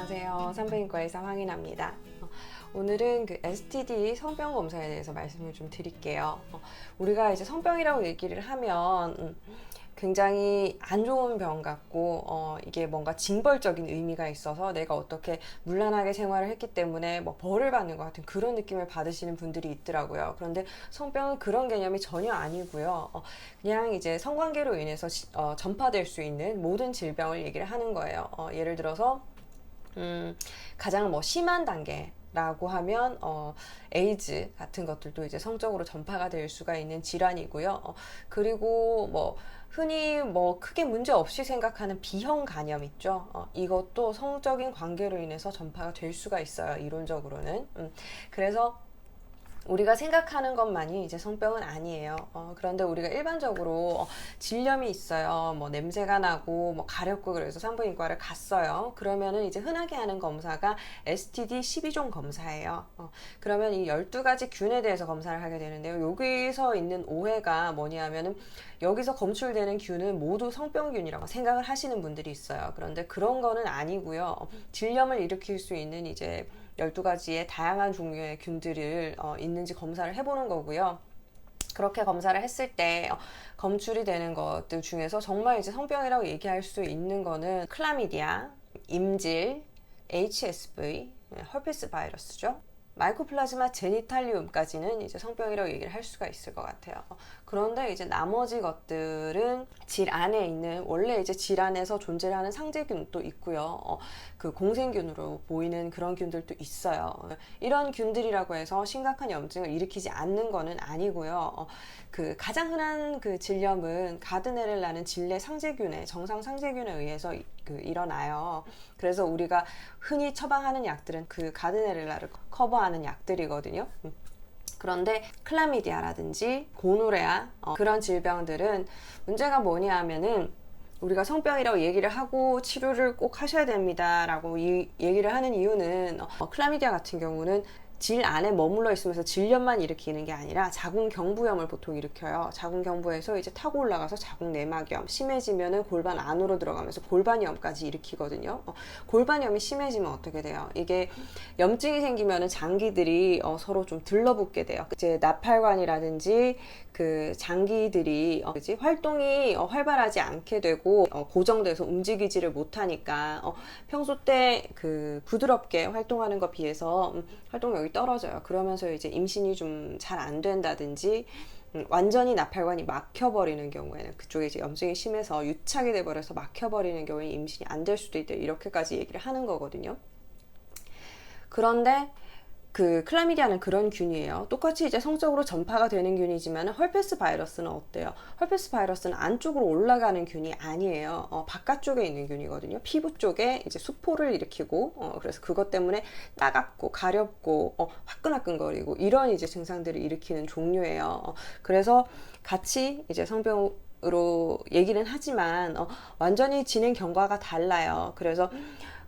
안녕하세요. 산부인과 의사 황인아입니다. 오늘은 그 STD 성병 검사에 대해서 말씀을 좀 드릴게요. 우리가 이제 성병이라고 얘기를 하면 굉장히 안 좋은 병 같고 이게 뭔가 징벌적인 의미가 있어서 내가 어떻게 문란하게 생활을 했기 때문에 뭐 벌을 받는 것 같은 그런 느낌을 받으시는 분들이 있더라고요. 그런데 성병은 그런 개념이 전혀 아니고요. 그냥 이제 성관계로 인해서 전파될 수 있는 모든 질병을 얘기를 하는 거예요. 예를 들어서 가장 뭐 심한 단계라고 하면 에이즈 같은 것들도 이제 성적으로 전파가 될 수가 있는 질환이고요. 그리고 뭐 흔히 뭐 크게 문제 없이 생각하는 B형 간염 있죠. 이것도 성적인 관계로 인해서 전파가 될 수가 있어요. 이론적으로는. 그래서 우리가 생각하는 것만이 이제 성병은 아니에요. 그런데 우리가 일반적으로 질염이 있어요. 뭐 냄새가 나고 뭐 가렵고 그래서 산부인과를 갔어요. 그러면은 이제 흔하게 하는 검사가 STD 12종 검사예요. 그러면 이 12가지 균에 대해서 검사를 하게 되는데요. 여기서 있는 오해가 뭐냐면은 여기서 검출되는 균은 모두 성병균이라고 생각을 하시는 분들이 있어요. 그런데 그런 거는 아니고요. 질염을 일으킬 수 있는 이제 12가지의 다양한 종류의 균들을 있는지 검사를 해보는 거고요. 그렇게 검사를 했을 때 검출이 되는 것들 중에서 정말 이제 성병이라고 얘기할 수 있는 거는 클라미디아, 임질, HSV, herpes 바이러스죠. 마이코플라즈마 제니탈리움까지는 이제 성병이라고 얘기를 할 수가 있을 것 같아요. 그런데 이제 나머지 것들은 질 안에 있는 원래 이제 질 안에서 존재를 하는 상재균도 있고요. 그 공생균으로 보이는 그런 균들도 있어요. 이런 균들이라고 해서 심각한 염증을 일으키지 않는 거는 아니고요. 그 가장 흔한 그 질염은 가드네렐라는 질내 상재균의 정상 상재균에 의해서 일어나요. 그래서 우리가 흔히 처방하는 약들은 그 가드네렐라를 커버하는 약들이거든요. 그런데 클라미디아라든지 고노레아 그런 질병들은 문제가 뭐냐 하면은 우리가 성병이라고 얘기를 하고 치료를 꼭 하셔야 됩니다 라고 얘기를 하는 이유는 클라미디아 같은 경우는 질 안에 머물러 있으면서 질염만 일으키는 게 아니라 자궁경부염을 보통 일으켜요. 자궁경부에서 이제 타고 올라가서 자궁내막염, 심해지면은 골반 안으로 들어가면서 골반염까지 일으키거든요. 골반염이 심해지면 어떻게 돼요? 이게 염증이 생기면은 장기들이 서로 좀 들러붙게 돼요. 이제 나팔관이라든지 그 장기들이 활동이 활발하지 않게 되고 고정돼서 움직이지를 못하니까 평소 때 그 부드럽게 활동하는 것 비해서 활동력이 떨어져요. 그러면서 이제 임신이 좀 잘 안 된다든지 완전히 나팔관이 막혀버리는 경우에는 그쪽에 이제 염증이 심해서 유착이 돼버려서 막혀버리는 경우에 임신이 안 될 수도 있다 이렇게까지 얘기를 하는 거거든요. 그런데 그 클라미디아는 그런 균이에요. 똑같이 이제 성적으로 전파가 되는 균이지만 헐페스 바이러스는 어때요? 헐페스 바이러스는 안쪽으로 올라가는 균이 아니에요. 바깥쪽에 있는 균이거든요. 피부 쪽에 이제 수포를 일으키고 그래서 그것 때문에 따갑고 가렵고 화끈화끈거리고 이런 이제 증상들을 일으키는 종류예요. 그래서 같이 이제 성병으로 얘기는 하지만 완전히 진행 경과가 달라요. 그래서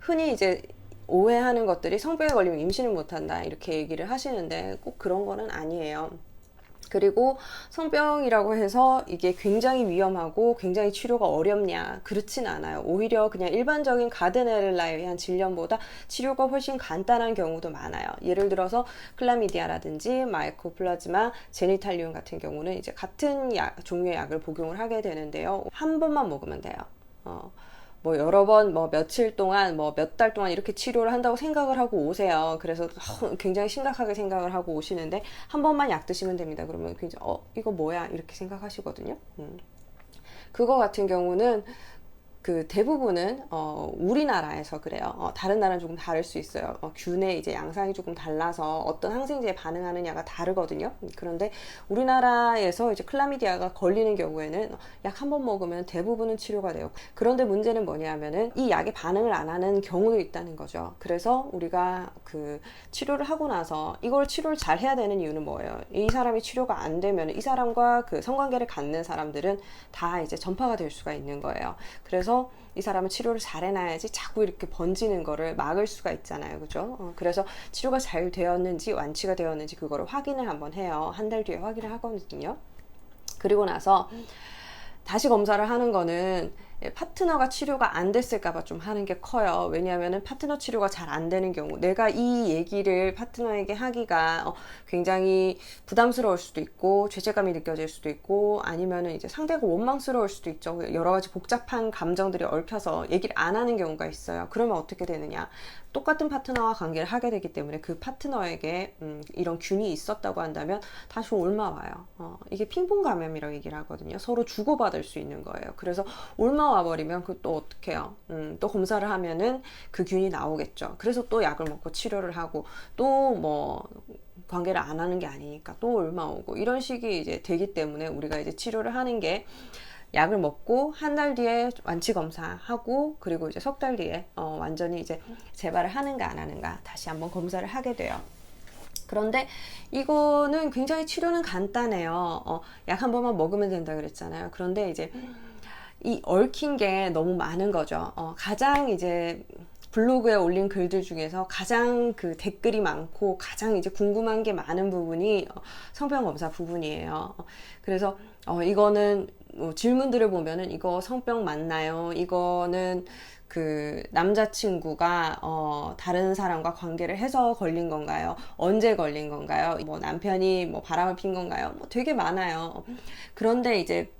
흔히 이제 오해하는 것들이 성병에 걸리면 임신을 못한다 이렇게 얘기를 하시는데 꼭 그런 거는 아니에요. 그리고 성병이라고 해서 이게 굉장히 위험하고 굉장히 치료가 어렵냐 그렇진 않아요. 오히려 그냥 일반적인 가드네렐라에 의한 질염보다 치료가 훨씬 간단한 경우도 많아요. 예를 들어서 클라미디아라든지 마이코플라즈마 제니탈리움 같은 경우는 이제 같은 종류의 약을 복용을 하게 되는데요. 한 번만 먹으면 돼요. 뭐 여러 번, 뭐 며칠 동안, 뭐 몇 달 동안 이렇게 치료를 한다고 생각을 하고 오세요. 그래서 굉장히 심각하게 생각을 하고 오시는데 한 번만 약 드시면 됩니다. 그러면 굉장히 이거 뭐야 이렇게 생각하시거든요. 그거 같은 경우는 그 대부분은 우리나라에서 그래요. 다른 나라는 조금 다를 수 있어요. 균의 이제 양상이 조금 달라서 어떤 항생제에 반응하느냐가 다르거든요. 그런데 우리나라에서 이제 클라미디아가 걸리는 경우에는 약 한 번 먹으면 대부분은 치료가 돼요. 그런데 문제는 뭐냐면은 이 약에 반응을 안 하는 경우도 있다는 거죠. 그래서 우리가 그 치료를 하고 나서 이걸 치료를 잘 해야 되는 이유는 뭐예요? 이 사람이 치료가 안 되면 이 사람과 그 성관계를 갖는 사람들은 다 이제 전파가 될 수가 있는 거예요. 그래서 이 사람은 치료를 잘 해놔야지 자꾸 이렇게 번지는 거를 막을 수가 있잖아요. 그죠? 그래서 치료가 잘 되었는지 완치가 되었는지 그거를 확인을 한번 해요. 한 달 뒤에 확인을 하거든요. 그리고 나서 다시 검사를 하는 거는 파트너가 치료가 안 됐을까봐 좀 하는 게 커요. 왜냐하면 파트너 치료가 잘 안 되는 경우, 내가 이 얘기를 파트너에게 하기가 굉장히 부담스러울 수도 있고 죄책감이 느껴질 수도 있고, 아니면은 이제 상대가 원망스러울 수도 있죠. 여러 가지 복잡한 감정들이 얽혀서 얘기를 안 하는 경우가 있어요. 그러면 어떻게 되느냐? 똑같은 파트너와 관계를 하게 되기 때문에 그 파트너에게 이런 균이 있었다고 한다면 다시 옮아와요. 이게 핑퐁 감염이라고 얘기를 하거든요. 서로 주고받을 수 있는 거예요. 그래서 옮아와 버리면 그 또 어떻게 해요? 또 검사를 하면은 그 균이 나오겠죠. 그래서 또 약을 먹고 치료를 하고, 또 뭐 관계를 안 하는 게 아니니까 또 옮아오고, 이런 식이 이제 되기 때문에 우리가 이제 치료를 하는 게, 약을 먹고 한 달 뒤에 완치 검사하고, 그리고 이제 석 달 뒤에 완전히 이제 재발을 하는가 안 하는가 다시 한번 검사를 하게 돼요. 그런데 이거는 굉장히 치료는 간단해요. 약 한 번만 먹으면 된다 그랬잖아요. 그런데 이제 이 얽힌 게 너무 많은 거죠. 가장 이제 블로그에 올린 글들 중에서 가장 그 댓글이 많고 가장 이제 궁금한 게 많은 부분이 성병 검사 부분이에요. 그래서 이거는 뭐 질문들을 보면은, 이거 성병 맞나요? 이거는 그 남자친구가 다른 사람과 관계를 해서 걸린 건가요? 언제 걸린 건가요? 뭐 남편이 뭐 바람을 핀 건가요? 뭐 되게 많아요. 그런데 이제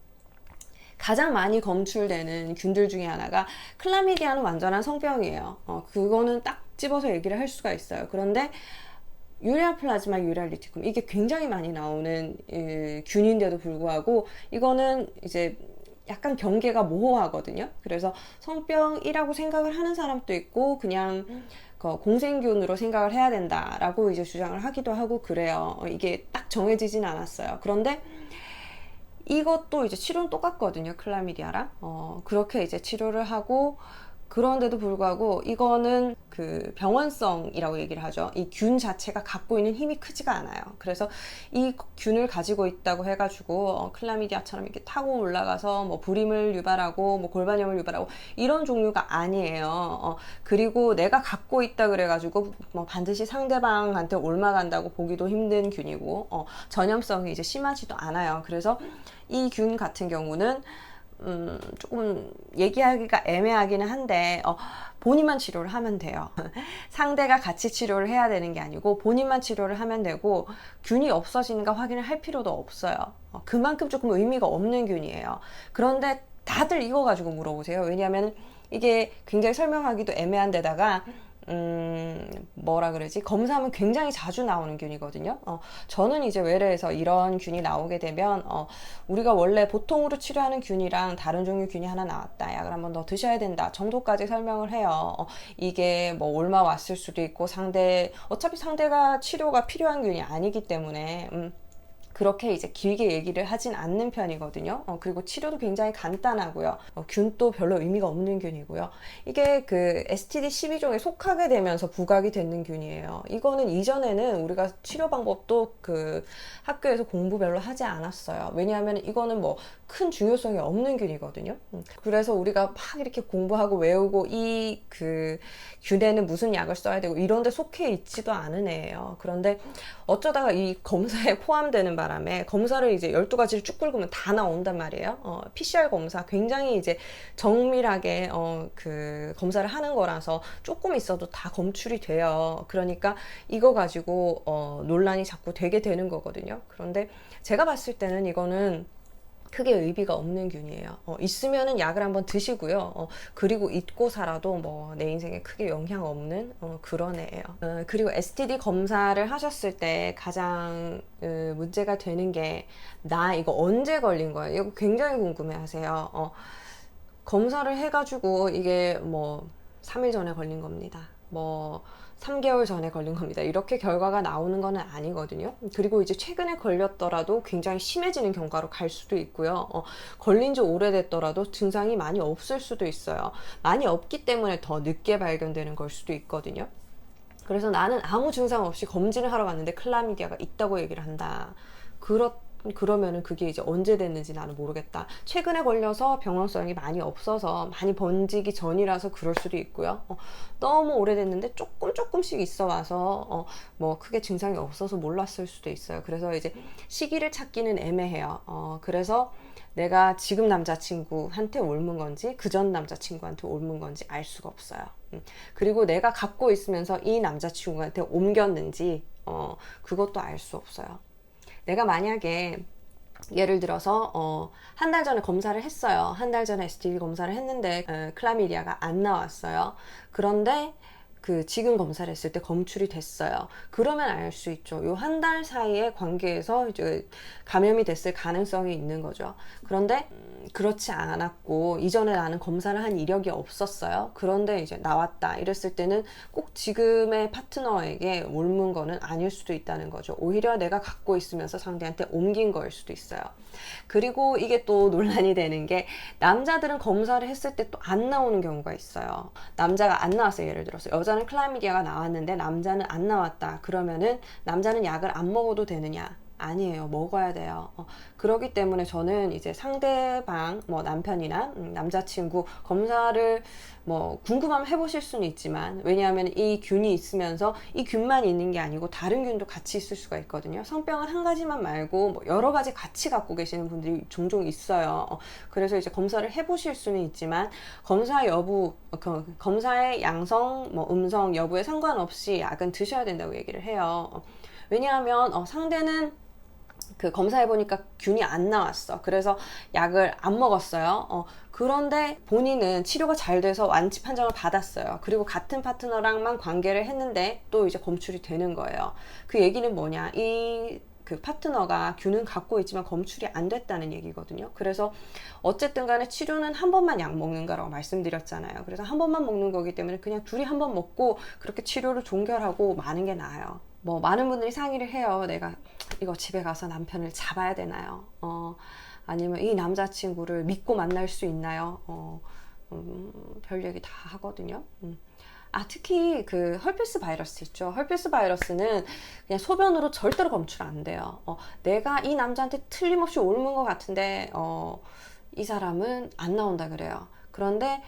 가장 많이 검출되는 균들 중에 하나가 클라미디아는 완전한 성병이에요. 그거는 딱 집어서 얘기를 할 수가 있어요. 그런데 유레아 플라즈마, 유레아 리티쿰, 이게 굉장히 많이 나오는 균인데도 불구하고 이거는 이제 약간 경계가 모호하거든요. 그래서 성병이라고 생각을 하는 사람도 있고, 그냥 공생균으로 생각을 해야 된다라고 이제 주장을 하기도 하고 그래요. 이게 딱 정해지진 않았어요. 그런데 이것도 이제 치료는 똑같거든요. 클라미디아랑. 그렇게 이제 치료를 하고, 그런데도 불구하고 이거는 그 병원성이라고 얘기를 하죠. 이 균 자체가 갖고 있는 힘이 크지가 않아요. 그래서 이 균을 가지고 있다고 해가지고 클라미디아처럼 이렇게 타고 올라가서 뭐 불임을 유발하고 뭐 골반염을 유발하고 이런 종류가 아니에요. 그리고 내가 갖고 있다 그래가지고 뭐 반드시 상대방한테 옮아간다고 보기도 힘든 균이고, 전염성이 이제 심하지도 않아요. 그래서 이 균 같은 경우는 조금 얘기하기가 애매하기는 한데, 본인만 치료를 하면 돼요. 상대가 같이 치료를 해야 되는 게 아니고 본인만 치료를 하면 되고, 균이 없어지는가 확인을 할 필요도 없어요. 그만큼 조금 의미가 없는 균이에요. 그런데 다들 이거 가지고 물어보세요. 왜냐하면 이게 굉장히 설명하기도 애매한 데다가 뭐라 그러지? 검사하면 굉장히 자주 나오는 균이거든요. 저는 이제 외래에서 이런 균이 나오게 되면 우리가 원래 보통으로 치료하는 균이랑 다른 종류 균이 하나 나왔다, 약을 한번 더 드셔야 된다 정도까지 설명을 해요. 이게 뭐 옮아 왔을 수도 있고, 어차피 상대가 치료가 필요한 균이 아니기 때문에 그렇게 이제 길게 얘기를 하진 않는 편이거든요. 그리고 치료도 굉장히 간단하고요. 균도 별로 의미가 없는 균이고요. 이게 그 STD 12종에 속하게 되면서 부각이 되는 균이에요. 이거는 이전에는 우리가 치료 방법도 그 학교에서 공부 별로 하지 않았어요. 왜냐하면 이거는 뭐 큰 중요성이 없는 균이거든요. 그래서 우리가 막 이렇게 공부하고 외우고 이 그 균에는 무슨 약을 써야 되고 이런 데 속해 있지도 않은 애예요. 그런데 어쩌다가 이 검사에 포함되는 바람에 검사를 이제 12가지를 쭉 긁으면 다 나온단 말이에요. PCR 검사 굉장히 이제 정밀하게 그 검사를 하는 거라서 조금 있어도 다 검출이 돼요. 그러니까 이거 가지고 논란이 자꾸 되게 되는 거거든요. 그런데 제가 봤을 때는 이거는 크게 의미가 없는 균이에요. 있으면은 약을 한번 드시고요. 그리고 잊고 살아도 뭐 내 인생에 크게 영향 없는 그런 애예요. 그리고 STD 검사를 하셨을 때 가장 문제가 되는 게, 나 이거 언제 걸린 거예요? 이거 굉장히 궁금해 하세요. 검사를 해가지고 이게 뭐 3일 전에 걸린 겁니다. 뭐 3개월 전에 걸린 겁니다. 이렇게 결과가 나오는 건 아니거든요. 그리고 이제 최근에 걸렸더라도 굉장히 심해지는 경과로 갈 수도 있고요. 걸린 지 오래됐더라도 증상이 많이 없을 수도 있어요. 많이 없기 때문에 더 늦게 발견되는 걸 수도 있거든요. 그래서 나는 아무 증상 없이 검진을 하러 갔는데 클라미디아가 있다고 얘기를 한다. 그러면은 그게 이제 언제 됐는지 나는 모르겠다. 최근에 걸려서 병원성이 많이 없어서 많이 번지기 전이라서 그럴 수도 있고요. 너무 오래됐는데 조금씩 있어 와서 뭐 크게 증상이 없어서 몰랐을 수도 있어요. 그래서 이제 시기를 찾기는 애매해요. 그래서 내가 지금 남자친구한테 옮은 건지 그 전 남자친구한테 옮은 건지 알 수가 없어요. 그리고 내가 갖고 있으면서 이 남자친구한테 옮겼는지 그것도 알 수 없어요. 내가 만약에 예를 들어서 한 달 전에 검사를 했어요. 한 달 전에 STD 검사를 했는데 클라미디아가 안 나왔어요. 그런데 지금 검사를 했을 때 검출이 됐어요. 그러면 알 수 있죠. 요 한 달 사이의 관계에서 이제 감염이 됐을 가능성이 있는 거죠. 그런데 그렇지 않았고 이전에 나는 검사를 한 이력이 없었어요. 그런데 이제 나왔다 이랬을 때는 꼭 지금의 파트너에게 옮은 거는 아닐 수도 있다는 거죠. 오히려 내가 갖고 있으면서 상대한테 옮긴 거일 수도 있어요. 그리고 이게 또 논란이 되는 게 남자들은 검사를 했을 때 또 안 나오는 경우가 있어요. 남자가 안 나왔어요. 예를 들어서 여자는 클라미디아가 나왔는데 남자는 안 나왔다. 그러면은 남자는 약을 안 먹어도 되느냐? 아니에요. 먹어야 돼요. 그렇기 때문에 저는 이제 상대방 뭐 남편이나 남자친구 검사를 뭐 궁금하면 해보실 수는 있지만, 왜냐하면 이 균이 있으면서 이 균만 있는 게 아니고 다른 균도 같이 있을 수가 있거든요. 성병은 한 가지만 말고 뭐 여러 가지 같이 갖고 계시는 분들이 종종 있어요. 그래서 이제 검사를 해보실 수는 있지만 검사 여부, 검사의 양성, 뭐 음성 여부에 상관없이 약은 드셔야 된다고 얘기를 해요. 왜냐하면 상대는 검사해보니까 균이 안 나왔어. 그래서 약을 안 먹었어요. 그런데 본인은 치료가 잘 돼서 완치 판정을 받았어요. 그리고 같은 파트너랑만 관계를 했는데 또 이제 검출이 되는 거예요. 그 얘기는 뭐냐? 그 파트너가 균은 갖고 있지만 검출이 안 됐다는 얘기거든요. 그래서 어쨌든 간에 치료는 한 번만 약 먹는 거라고 말씀드렸잖아요. 그래서 한 번만 먹는 거기 때문에 그냥 둘이 한 번 먹고 그렇게 치료를 종결하고 마는 게 나아요. 뭐 많은 분들이 상의를 해요. 내가 이거 집에 가서 남편을 잡아야 되나요? 아니면 이 남자친구를 믿고 만날 수 있나요? 별 얘기 다 하거든요. 특히 헐페스 바이러스 있죠. 헐페스 바이러스는 그냥 소변으로 절대로 검출 안 돼요. 내가 이 남자한테 틀림없이 옮은 것 같은데 이 사람은 안 나온다 그래요. 그런데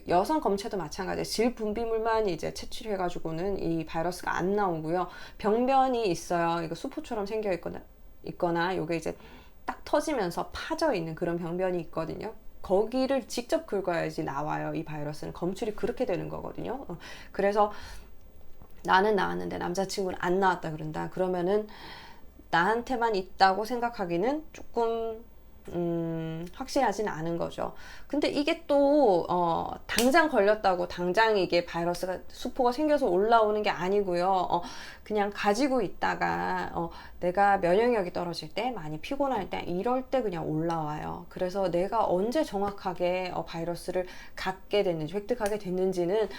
여성 검체도 마찬가지예요. 질 분비물만 이제 채취해가지고는 이 바이러스가 안 나오고요. 병변이 있어요. 이거 수포처럼 생겨 있거나 요게 이제 딱 터지면서 파져 있는 그런 병변이 있거든요. 거기를 직접 긁어야지 나와요. 이 바이러스는 검출이 그렇게 되는 거거든요. 그래서 나는 나왔는데 남자친구는 안 나왔다 그런다. 그러면은 나한테만 있다고 생각하기는 조금 확실하지는 않은 거죠. 근데 이게 또 당장 걸렸다고 당장 이게 바이러스가 수포가 생겨서 올라오는 게 아니고요. 그냥 가지고 있다가 내가 면역력이 떨어질 때, 많이 피곤할 때, 이럴 때 그냥 올라와요. 그래서 내가 언제 정확하게 바이러스를 갖게 됐는지, 획득하게 됐는지는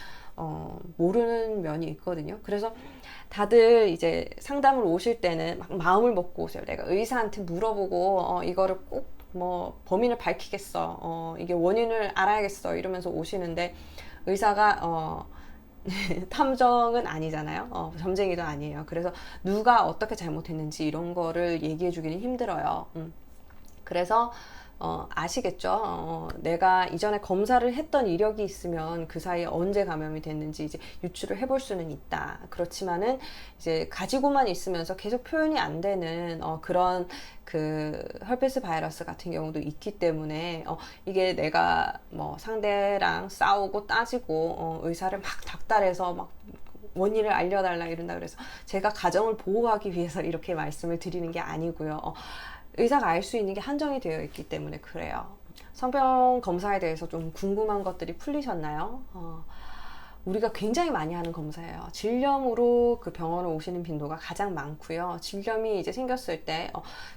모르는 면이 있거든요. 그래서 다들 이제 상담을 오실 때는 막 마음을 먹고 오세요. 내가 의사한테 물어보고 이거를 꼭 뭐 범인을 밝히겠어, 이게 원인을 알아야겠어 이러면서 오시는데 의사가 탐정은 아니잖아요. 점쟁이도 아니에요. 그래서 누가 어떻게 잘못했는지 이런 거를 얘기해 주기는 힘들어요. 그래서 아시겠죠? 내가 이전에 검사를 했던 이력이 있으면 그 사이에 언제 감염이 됐는지 이제 유추를 해볼 수는 있다. 그렇지만은 이제 가지고만 있으면서 계속 표현이 안 되는 그런 헐페스 바이러스 같은 경우도 있기 때문에 이게 내가 뭐 상대랑 싸우고 따지고 의사를 막 닥달해서 막 원인을 알려달라 이런다 그래서 제가 가정을 보호하기 위해서 이렇게 말씀을 드리는 게 아니고요. 의사가 알 수 있는 게 한정이 되어 있기 때문에 그래요. 성병 검사에 대해서 좀 궁금한 것들이 풀리셨나요? 우리가 굉장히 많이 하는 검사예요. 질염으로 병원을 오시는 빈도가 가장 많고요. 질염이 이제 생겼을 때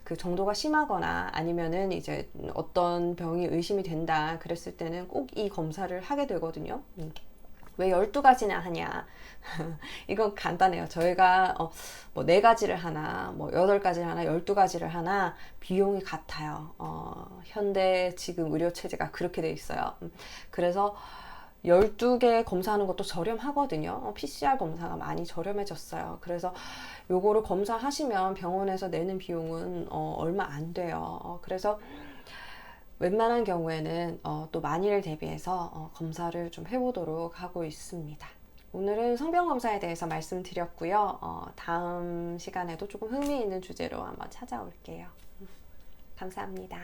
그 정도가 심하거나 아니면은 이제 어떤 병이 의심이 된다 그랬을 때는 꼭 이 검사를 하게 되거든요. 왜 12가지나 하냐? 이건 간단해요. 저희가 뭐 4가지를 하나, 뭐 8가지를 하나, 12가지를 하나 비용이 같아요. 현대 지금 의료 체제가 그렇게 돼 있어요. 그래서 12개 검사하는 것도 저렴하거든요. PCR 검사가 많이 저렴해졌어요. 그래서 요거를 검사하시면 병원에서 내는 비용은 얼마 안 돼요. 그래서 웬만한 경우에는 또 만일을 대비해서 검사를 좀 해보도록 하고 있습니다. 오늘은 성병검사에 대해서 말씀드렸고요. 다음 시간에도 조금 흥미있는 주제로 한번 찾아올게요. 감사합니다.